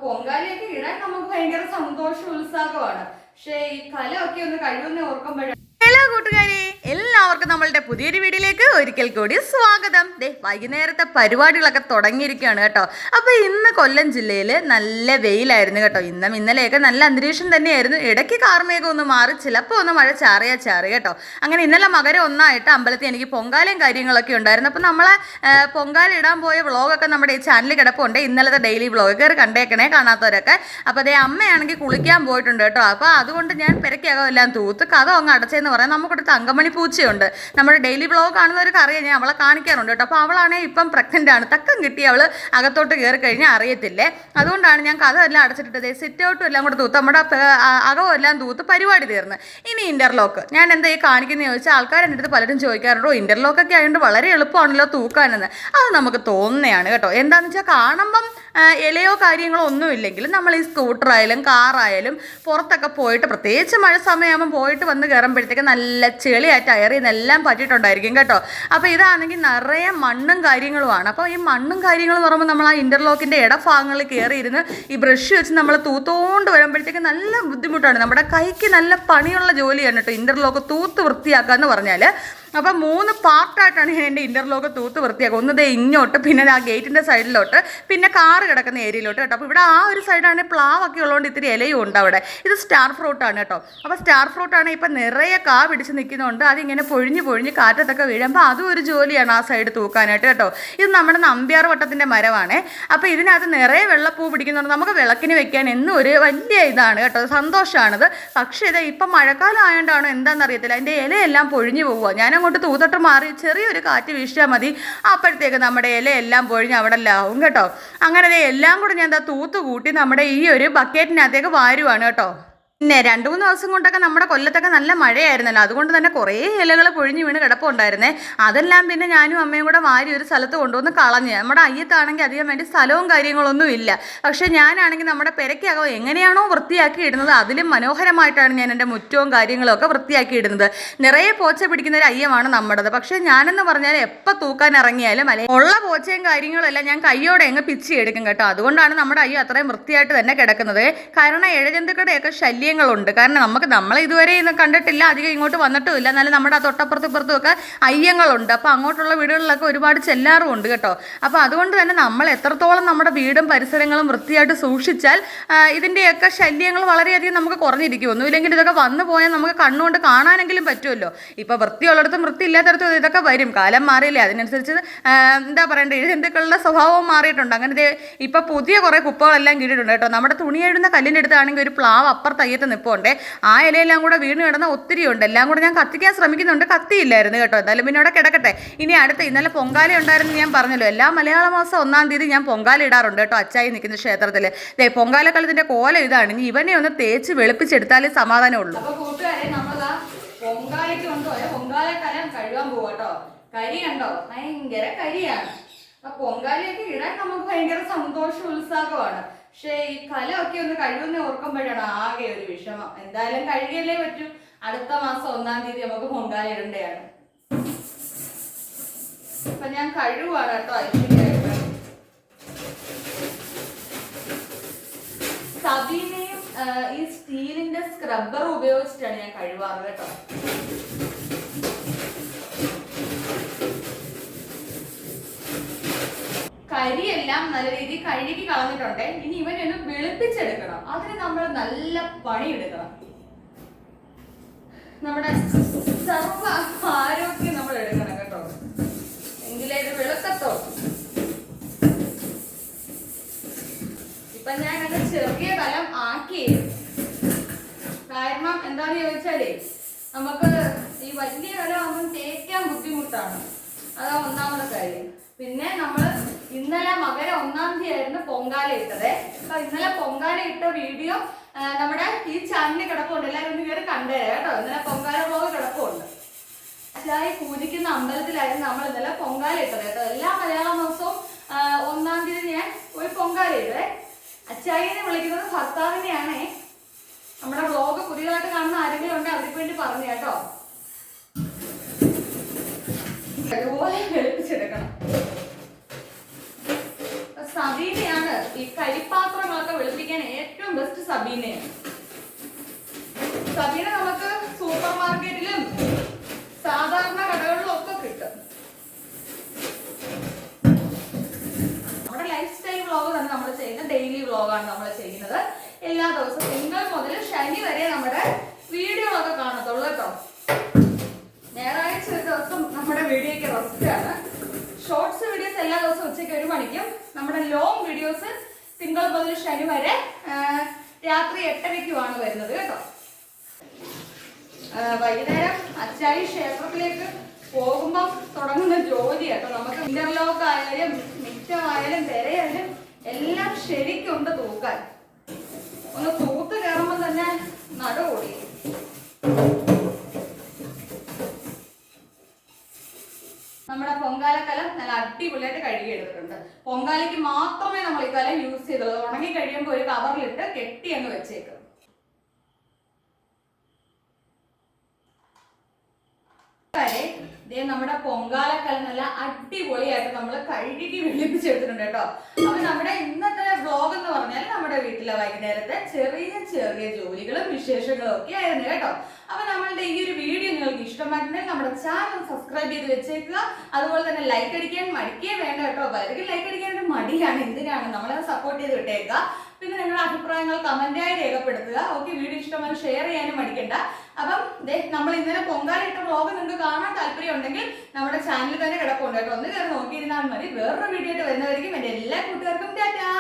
പൊങ്കാലയൊക്കെ ഇടാൻ നമുക്ക് ഭയങ്കര സന്തോഷം ഉത്സാഹമാണ്. പക്ഷെ ഈ കലമൊക്കെ ഒന്ന് കഴിയുന്ന ഓർക്കുമ്പോഴാണ്. ഹലോ കൂട്ടുകാരെ, എല്ലാവർക്കും നമ്മളുടെ പുതിയൊരു വീഡിയോയിലേക്ക് ഒരിക്കൽ കൂടി സ്വാഗതം. വൈകുന്നേരത്തെ പരിപാടികളൊക്കെ തുടങ്ങിയിരിക്കുകയാണ് കേട്ടോ. അപ്പോൾ ഇന്ന് കൊല്ലം ജില്ലയിൽ നല്ല വെയിലായിരുന്നു കേട്ടോ. ഇന്നും ഇന്നലെയൊക്കെ നല്ല അന്തരീക്ഷം തന്നെയായിരുന്നു. ഇടയ്ക്ക് കാർമേഘം ഒന്ന് മാറി, ചിലപ്പോൾ ഒന്ന് മഴ ചാറി കേട്ടോ. അങ്ങനെ ഇന്നലെ മകരം ഒന്നായിട്ട് അമ്പലത്തിൽ എനിക്ക് പൊങ്കാലയും കാര്യങ്ങളൊക്കെ ഉണ്ടായിരുന്നു. അപ്പോൾ നമ്മളെ പൊങ്കാല ഇടാൻ പോയ വ്ളോഗൊക്കെ നമ്മുടെ ഈ ചാനലിൽ കിടപ്പുണ്ട്. ഇന്നലത്തെ ഡെയിലി വ്ളോഗ് കയറി കണ്ടേക്കണേ കാണാത്തവരൊക്കെ. അപ്പോൾ അതേ അമ്മയാണെങ്കിൽ കുളിക്കാൻ പോയിട്ടുണ്ട് കേട്ടോ. അപ്പോൾ അതുകൊണ്ട് ഞാൻ പെരക്കകം എല്ലാം തൂത്ത് കഥ അങ്ങ് അടച്ചെന്ന് പറയാം. നമുക്കൊരു തങ്കമണി പൂച്ചയുണ്ട്. നമ്മുടെ ഡെയിലി വ്ളോഗ് കാണുന്നവർക്ക് അറിയാം, ഞാൻ അവളെ കാണിക്കാറുണ്ട് കേട്ടോ. അപ്പോൾ അവളാണെങ്കിൽ ഇപ്പം പ്രഗ്നൻ്റ് ആണ്. തക്കം കിട്ടി അവൾ അകത്തോട്ട് കയറി കഴിഞ്ഞാൽ അറിയത്തില്ലേ. അതുകൊണ്ടാണ് ഞാൻ കഥ എല്ലാം അടച്ചിട്ടിട്ടത്. സിറ്റ് ഔട്ടും എല്ലാം കൂടെ തൂത്ത് നമ്മുടെ അകവും എല്ലാം തൂത്ത് പരിപാടി തീർന്ന്. ഇനി ഇൻ്റർലോക്ക് ഞാൻ എന്താ ഈ കാണിക്കുന്നത് ചോദിച്ചാൽ ആൾക്കാർ എൻ്റെ അടുത്ത് പലരും ചോദിക്കാറുണ്ടോ ഇൻ്റർലോക്കൊക്കെ ആയതുകൊണ്ട് വളരെ എളുപ്പമാണല്ലോ തൂക്കാനെന്ന്. അത് നമുക്ക് തോന്നുന്നതാണ് കേട്ടോ. എന്താണെന്ന് വെച്ചാൽ കാണുമ്പം ഇലയോ കാര്യങ്ങളോ ഒന്നുമില്ലെങ്കിൽ നമ്മൾ ഈ സ്കൂട്ടറായാലും കാറായാലും പുറത്തൊക്കെ പോയിട്ട് പ്രത്യേകിച്ച് മഴ സമയമാകുമ്പോൾ പോയിട്ട് വന്ന് കയറുമ്പോഴത്തേക്ക് നല്ല ചെളിയാ ടയറിൽ നിന്നെല്ലാം പറ്റിയിട്ടുണ്ടായിരിക്കും കേട്ടോ. അപ്പോൾ ഇതാണെങ്കിൽ നിറയെ മണ്ണും കാര്യങ്ങളുമാണ്. അപ്പോൾ ഈ മണ്ണും കാര്യങ്ങളും പറയുമ്പോൾ നമ്മൾ ആ ഇൻ്റർലോക്കിൻ്റെ ഇടഭാഗങ്ങളിൽ കയറിയിരുന്ന് ഈ ബ്രഷ് വെച്ച് നമ്മൾ തൂത്തോണ്ട് വരുമ്പോഴത്തേക്ക് നല്ല ബുദ്ധിമുട്ടാണ്. നമ്മുടെ കൈക്ക് നല്ല പണിയുള്ള ജോലിയാണ് കേട്ടോ ഇൻ്റർലോക്ക് തൂത്ത് വൃത്തിയാക്കുക എന്ന് പറഞ്ഞാൽ. അപ്പം 3 പാർട്ടായിട്ടാണ് ഞാൻ എൻ്റെ ഇൻ്റർലോക്ക് തൂത്ത് വൃത്തിയാക്കുക. ഒന്ന് ഇങ്ങോട്ട്, പിന്നെ ആ ഗേറ്റിൻ്റെ സൈഡിലോട്ട്, പിന്നെ കാറ് കിടക്കുന്ന ഏരിയയിലോട്ട് കേട്ടോ. അപ്പോൾ ഇവിടെ ആ ഒരു സൈഡാണെങ്കിൽ പ്ലാവൊക്കെ ഉള്ളതുകൊണ്ട് ഇത്തിരി ഇലയും ഉണ്ട് അവിടെ. ഇത് സ്റ്റാർ ഫ്രൂട്ടാണ് കേട്ടോ. അപ്പോൾ സ്റ്റാർ ഫ്രൂട്ടാണ് ഇപ്പം നിറയെ കാ പിടിച്ച് നിൽക്കുന്നതുകൊണ്ട് അതിങ്ങനെ പൊഴിഞ്ഞ് കാറ്റത്തൊക്കെ വീഴുമ്പോൾ അതും ഒരു ജോലിയാണ് ആ സൈഡ് തൂക്കാനായിട്ട് കേട്ടോ. ഇത് നമ്മുടെ നമ്പ്യാർ വട്ടത്തിൻ്റെ മരമാണ്. അപ്പോൾ ഇതിനകത്ത് നിറയെ വെള്ളപ്പൂ പിടിക്കുന്നുണ്ട്. നമുക്ക് വിളക്കിന് വെക്കാൻ എന്നും ഒരു വലിയ ഇതാണ് കേട്ടോ, സന്തോഷമാണിത്. പക്ഷേ ഇത് ഇപ്പം മഴക്കാലം ആയതുകൊണ്ടാണോ എന്താണെന്നറിയത്തില്ല, അതിൻ്റെ ഇലയെല്ലാം പൊഴിഞ്ഞു പോവുക. ഞാൻ അങ്ങോട്ട് തൂത്തിട്ട് മാറി ചെറിയൊരു കാറ്റ് വീശിയാൽ മതി, അപ്പോഴത്തേക്ക് നമ്മുടെ ഇലയെല്ലാം പൊഴിഞ്ഞ് അവിടെ ലാവും കേട്ടോ. അങ്ങനെ എല്ലാം കൂടെ ഞാൻ എന്താ തൂത്ത് കൂട്ടി നമ്മുടെ ഈ ഒരു ബക്കറ്റിനകത്തേക്ക് വാരുവാണ് കേട്ടോ. പിന്നെ 2-3 ദിവസം കൊണ്ടൊക്കെ നമ്മുടെ കൊല്ലത്തൊക്കെ നല്ല മഴയായിരുന്നല്ലോ. അതുകൊണ്ട് തന്നെ കുറേ ഇലകൾ പൊഴിഞ്ഞ് വീണ് കിടപ്പുണ്ടായിരുന്നേ. അതെല്ലാം പിന്നെ ഞാനും അമ്മയും കൂടെ വാരി ഒരു സ്ഥലത്ത് കൊണ്ടുവന്ന് കളഞ്ഞ്. നമ്മുടെ അയ്യത്താണെങ്കിൽ അധികം വേണ്ടി സ്ഥലവും കാര്യങ്ങളൊന്നും ഇല്ല. പക്ഷേ ഞാനാണെങ്കിൽ നമ്മുടെ പെരയ്ക്കകം എങ്ങനെയാണോ വൃത്തിയാക്കി ഇടുന്നത് അതിലും മനോഹരമായിട്ടാണ് ഞാൻ എൻ്റെ മുറ്റവും കാര്യങ്ങളും ഒക്കെ വൃത്തിയാക്കി ഇടുന്നത്. നിറയെ പോച്ച പിടിക്കുന്ന ഒരു അയ്യമാണ് നമ്മുടേത്. പക്ഷേ ഞാനെന്ന് പറഞ്ഞാൽ എപ്പോൾ തൂക്കാൻ ഇറങ്ങിയാലും ഉള്ള പോച്ചയും കാര്യങ്ങളും എല്ലാം ഞാൻ കയ്യോടെ അങ്ങ് പിച്ചി എടുക്കും കേട്ടോ. അതുകൊണ്ടാണ് നമ്മുടെ അയ്യ അത്രയും വൃത്തിയായിട്ട് തന്നെ കിടക്കുന്നത്. കാരണം ഇഴജന്തുക്കളുടെയൊക്കെ ശല്യം ുണ്ട്. കാരണം നമ്മളെ ഇതുവരെ ഇന്ന് കണ്ടിട്ടില്ല, അധികം ഇങ്ങോട്ട് വന്നിട്ടുമില്ല. എന്നാലും നമ്മുടെ ആ തൊട്ടപ്പുറത്തും ഇപ്പുറത്തും ഒക്കെ അയ്യങ്ങളുണ്ട്. അപ്പോൾ അങ്ങോട്ടുള്ള വീടുകളിലൊക്കെ ഒരുപാട് ചെല്ലാറുമുണ്ട് കേട്ടോ. അപ്പോൾ അതുകൊണ്ട് തന്നെ നമ്മൾ എത്രത്തോളം നമ്മുടെ വീടും പരിസരങ്ങളും വൃത്തിയായിട്ട് സൂക്ഷിച്ചാൽ ഇതിൻ്റെയൊക്കെ ശല്യങ്ങൾ വളരെയധികം നമുക്ക് കുറഞ്ഞിരിക്കും. ഒന്നുമില്ലെങ്കിൽ ഇതൊക്കെ വന്നു പോയാൽ നമുക്ക് കണ്ണുകൊണ്ട് കാണാനെങ്കിലും പറ്റുമല്ലോ. ഇപ്പോൾ വൃത്തിയുള്ളിടത്തും വൃത്തി ഇല്ലാത്തടത്തും ഇതൊക്കെ വരും. കാലം മാറിയില്ലേ, അതിനനുസരിച്ച് എന്താ പറയണ്ടേ, ഇഴജന്തുക്കളുടെ സ്വഭാവവും മാറിയിട്ടുണ്ട്. അങ്ങനെ ഇപ്പോൾ പുതിയ കുറേ കുപ്പകളെല്ലാം കിട്ടിയിട്ടുണ്ട് കേട്ടോ. നമ്മുടെ തുണി എഴുതുന്ന കല്ലിൻ്റെ അടുത്താണെങ്കിൽ ഒരു പ്ലാവ് അപ്പുറത്ത് നിൽപ്പുണ്ടേ. ആ ഇലയെല്ലാം കൂടെ വീണ് കിടന്ന ഒത്തിരി ഉണ്ട്. എല്ലാം കൂടെ ഞാൻ കത്തിക്കാൻ ശ്രമിക്കുന്നുണ്ട്, കത്തിയില്ലായിരുന്നു കേട്ടോ. എന്തായാലും പിന്നെ അവിടെ കിടക്കട്ടെ. ഇനി ഇന്നലെ പൊങ്കാല ഉണ്ടായിരുന്നു ഞാൻ പറഞ്ഞല്ലോ. എല്ലാ മലയാള മാസം 1-ാം തീയതി ഞാൻ പൊങ്കാല ഇടാറുണ്ട് കേട്ടോ, അച്ചായി നിൽക്കുന്ന ക്ഷേത്രത്തിൽ. പൊങ്കാലക്കളത്തിൻ്റെ കോലം ഇതാണ്. ഇനി ഇവനെ ഒന്ന് തേച്ച് വെളുപ്പിച്ചെടുത്താലേ സമാധാനമുള്ളൂ. അപ്പോൾ കൂട്ടുകാരെ, നമ്മൾ പൊങ്കാലയ്ക്ക് കൊണ്ടുപോയ പൊങ്കാലക്കലം കഴുകാൻ പോവാട്ടോ. കരി കണ്ടോ, ഭയങ്കര കരിയാണ്. ആ പൊങ്കാലയൊക്കെ ഇടാൻ നമുക്ക് ഭയങ്കര സന്തോഷം ഉത്സാഹമാണ്. പക്ഷേ ഈ കലമൊക്കെ ഒന്ന് കഴിയുന്ന ഓർക്കുമ്പോഴാണ് ആകെ ഒരു വിഷമം. എന്തായാലും കഴുകിയല്ലേ പറ്റൂ. അടുത്ത മാസം 1-ാം തീയതി നമുക്ക് പൊങ്കാല ഇടേണ്ടതാണ്. അപ്പൊ ഞാൻ കഴുകുവാണ് കേട്ടോ. ഐശ്വര്യമായിട്ട് സബീനയും ഈ സ്റ്റീലിന്റെ സ്ക്രബ്ബർ ഉപയോഗിച്ചിട്ടാണ് ഞാൻ കഴുകാറ് കേട്ടോ. കരിയെല്ലാം നല്ല രീതിയിൽ കഴുകി കളഞ്ഞിട്ടുണ്ട്. ഇനി ഇവനൊന്ന് വെളുപ്പിച്ചെടുക്കണം. അതിന് നമ്മൾ നല്ല പണിയെടുക്കണം. നമ്മുടെ സർവ്വ ആരോഗ്യം നമ്മൾ എടുക്കണം കേട്ടോ, എങ്കിലേ ഇത് വെളുക്കത്തോ. ഇപ്പൊ ഞാൻ അത് ചെറിയ കലം ആക്കി. കാരണം എന്താന്ന് ചോദിച്ചാലേ, നമുക്ക് ഈ വലിയ കലമാകുമ്പോൾ തേക്കാൻ ബുദ്ധിമുട്ടാണ്. അതാ ഒന്നാമത്തെ കാര്യം. പിന്നെ നമ്മൾ ഇന്നലെ മകരം 1-ാം തീയതി ആയിരുന്നു പൊങ്കാല ഇട്ടത്. അപ്പൊ ഇന്നലെ പൊങ്കാല ഇട്ട വീഡിയോ നമ്മുടെ ഈ ചാനലിൽ കിടപ്പുണ്ട്. എല്ലാവരും ഒന്ന് കയറി കണ്ടുതരാം കേട്ടോ. ഇന്നലെ പൊങ്കാല വ്ളോഗ് കിടപ്പുണ്ട്. അച്ചായി പൂജിക്കുന്ന അമ്പലത്തിലായിരുന്നു നമ്മൾ ഇന്നലെ പൊങ്കാല ഇട്ടത് കേട്ടോ. എല്ലാ മലയാള മാസവും 1-ാം തീയതി ഞാൻ ഒരു പൊങ്കാല ഇട്ടേ. അച്ചായിനെ വിളിക്കുന്നത് ഭർത്താവിനെയാണേ. നമ്മുടെ വ്ളോഗ് പുതിയതായിട്ട് കാണുന്ന ആരെങ്കിലും ഉണ്ടെങ്കിൽ അവർക്ക് വേണ്ടി പറഞ്ഞു കേട്ടോ. അതുപോലെ വെളുപ്പിച്ചെടുക്കണം. സബീനയാണ് ഈ കരിപ്പാത്രങ്ങളൊക്കെ വെളുപ്പിക്കാൻ ഏറ്റവും ബെസ്റ്റ് സബീനയാണ്. സബീന നമുക്ക് സൂപ്പർ മാർക്കറ്റിലും സാധാരണ കടകളിലും ഒക്കെ കിട്ടും. നമ്മുടെ ലൈഫ് സ്റ്റൈൽ വ്ളോഗ് തന്നെ നമ്മൾ ചെയ്യുന്നത്, ഡെയിലി വ്ളോഗാണ് നമ്മൾ ചെയ്യുന്നത്. എല്ലാ ദിവസവും തിങ്കൾ മുതൽ ശനി വരെ നമ്മുടെ വീഡിയോകളൊക്കെ കാണത്തുള്ളൂ കേട്ടോ. ഞായറാഴ്ച ഒരു ദിവസം നമ്മുടെ വീഡിയോയ്ക്ക് റെസ്റ്റ് ആണ്. ഷോർട്സ് വീഡിയോസ് എല്ലാ ദിവസവും ഉച്ചയ്ക്ക് 1 മണിക്കും, നമ്മുടെ ലോങ് വീഡിയോസ് തിങ്കൾ മുതൽ ശനി വരെ രാത്രി 8:30ക്കുമാണ് വരുന്നത് കേട്ടോ. വൈകുന്നേരം അച്ചായി ക്ഷേത്രത്തിലേക്ക് പോകുമ്പോൾ തുടങ്ങുന്ന ജോലി കേട്ടോ. നമുക്ക് ഇന്റർലോക്ക് ആയാലും മിറ്റമായാലും തിരയായാലും എല്ലാം ശരിക്കുണ്ട് തൂക്കാൻ. ഒന്ന് തൂത്ത് കയറുമ്പോൾ തന്നെ നടുകൂടി. നമ്മുടെ പൊങ്കാലക്കലം നല്ല അടിപൊളിയായിട്ട് കഴുകി എടുത്തിട്ടുണ്ട്. പൊങ്കാലയ്ക്ക് മാത്രമേ നമ്മൾ ഈ കലം യൂസ് ചെയ്തുള്ളൂ. ഉണങ്ങി കഴിയുമ്പോൾ ഒരു കവറിലിട്ട് കെട്ടി അങ്ങ് വെച്ചേക്കും. നമ്മുടെ പൊങ്കാലക്കലം നല്ല അടിപൊളിയായിട്ട് നമ്മൾ കഴുകി വെളുപ്പിച്ചെടുത്തിട്ടുണ്ട് കേട്ടോ. അപ്പൊ നമ്മുടെ ഇന്നത്തെ വ്ളോഗ് എന്ന് പറഞ്ഞാൽ നമ്മുടെ വീട്ടിലെ വൈകുന്നേരത്തെ ചെറിയ ചെറിയ ജോലികളും വിശേഷങ്ങളും ഒക്കെ ആയിരുന്നു കേട്ടോ. അപ്പൊ നമ്മളുടെ ഈ ഒരു വീഡിയോ നിങ്ങൾക്ക് ഇഷ്ടമായിട്ടുണ്ടെങ്കിൽ നമ്മുടെ ചാനൽ സബ്സ്ക്രൈബ് ചെയ്ത് വെച്ചേക്കുക. അതുപോലെ തന്നെ ലൈക്ക് അടിക്കാൻ മടിക്കേ വേണ്ട കേട്ടോ. പലരും ലൈക്ക് അടിക്കാൻ ഒരു മടിയാണ്, എന്തിനാണ്, നമ്മളെ സപ്പോർട്ട് ചെയ്ത് വിട്ടേക്കുക. പിന്നെ നിങ്ങളുടെ അഭിപ്രായങ്ങൾ കമന്റായി രേഖപ്പെടുത്തുക. ഓക്കെ, വീഡിയോ ഇഷ്ടമായി ഷെയർ ചെയ്യാനും മടിക്കണ്ട. അപ്പം നമ്മൾ ഇന്നലെ പൊങ്കാലിട്ട വ്ളോഗ് നിങ്ങൾക്ക് കാണാൻ താല്പര്യം ഉണ്ടെങ്കിൽ നമ്മുടെ ചാനലിൽ തന്നെ കിടപ്പുണ്ട് കേട്ടോ. ഒന്ന് കയറി നോക്കിയിരുന്നാൽ മതി. വേറൊരു വീഡിയോ ആയിട്ട് വരുന്നതായിരിക്കും. എൻ്റെ എല്ലാ കൂട്ടുകാർക്കും ടാറ്റാ.